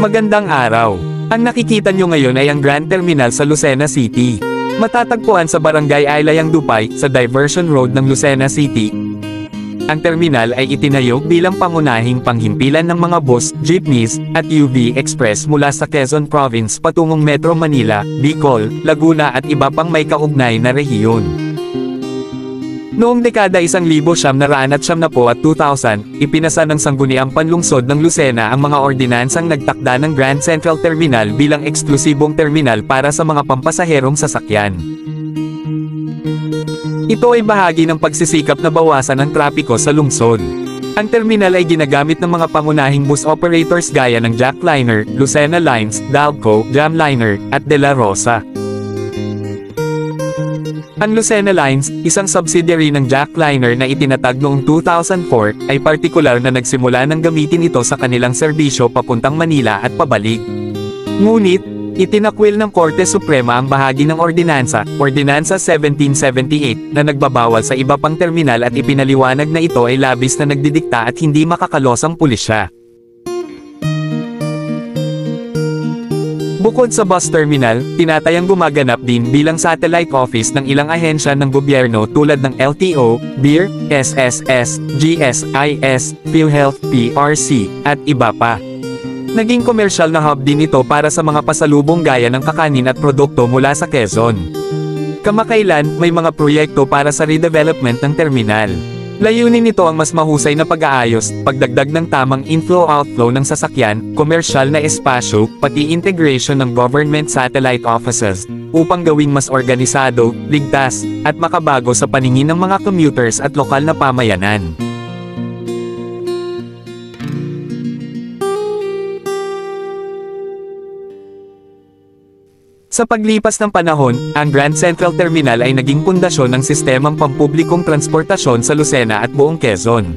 Magandang araw. Ang nakikita nyo ngayon ay ang Grand Terminal sa Lucena City. Matatagpuan sa Barangay Aylayang Dupay, sa Diversion Road ng Lucena City. Ang terminal ay itinayo bilang pangunahing panghimpilan ng mga bus, jeepneys, at UV Express mula sa Quezon Province patungong Metro Manila, Bicol, Laguna at iba pang may kaugnay na rehiyon. Noong dekada 1990 at 2000, ipinasa ng Sangguniang Panlungsod ng Lucena ang mga ordinansang nagtakda ng Grand Central Terminal bilang eksklusibong terminal para sa mga pampasaherong sasakyan. Ito ay bahagi ng pagsisikap na bawasan ang trapiko sa lungsod. Ang terminal ay ginagamit ng mga pangunahing bus operators gaya ng Jackliner, Lucena Lines, Dalco, Jamliner, at De La Rosa. Ang Lucena Lines, isang subsidiary ng Jackliner na itinatag noong 2004, ay partikular na nagsimula ng gamitin ito sa kanilang serbisyo papuntang Manila at pabalik. Ngunit, itinakwil ng Korte Suprema ang bahagi ng Ordinansa, Ordinansa 1778, na nagbabawal sa iba pang terminal at ipinaliwanag na ito ay labis na nagdidikta at hindi makakalosang pulisya. Bukod sa bus terminal, tinatayang gumaganap din bilang satellite office ng ilang ahensya ng gobyerno tulad ng LTO, BIR, SSS, GSIS, PhilHealth, PRC, at iba pa. Naging komersyal na hub din ito para sa mga pasalubong gaya ng kakanin at produkto mula sa Quezon. Kamakailan, may mga proyekto para sa redevelopment ng terminal. Layunin nito ang mas mahusay na pag-aayos, pagdagdag ng tamang inflow-outflow ng sasakyan, komersyal na espasyo, pati integration ng government satellite offices, upang gawing mas organisado, ligtas, at makabago sa paningin ng mga commuters at lokal na pamayanan. Sa paglipas ng panahon, ang Grand Central Terminal ay naging pundasyon ng sistemang pampublikong transportasyon sa Lucena at buong Quezon.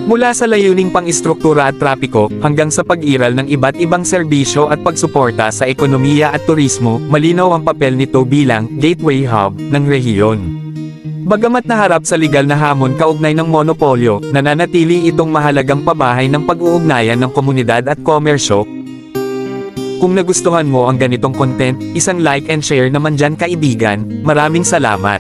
Mula sa layuning pang-istruktura at trapiko, hanggang sa pag-iral ng iba't ibang serbisyo at pagsuporta sa ekonomiya at turismo, malinaw ang papel nito bilang gateway hub ng rehiyon. Bagamat naharap sa legal na hamon kaugnay ng monopolyo, nananatili itong mahalagang pabahay ng pag-uugnayan ng komunidad at komersyo. Kung nagustuhan mo ang ganitong content, isang like and share naman dyan kaibigan. Maraming salamat.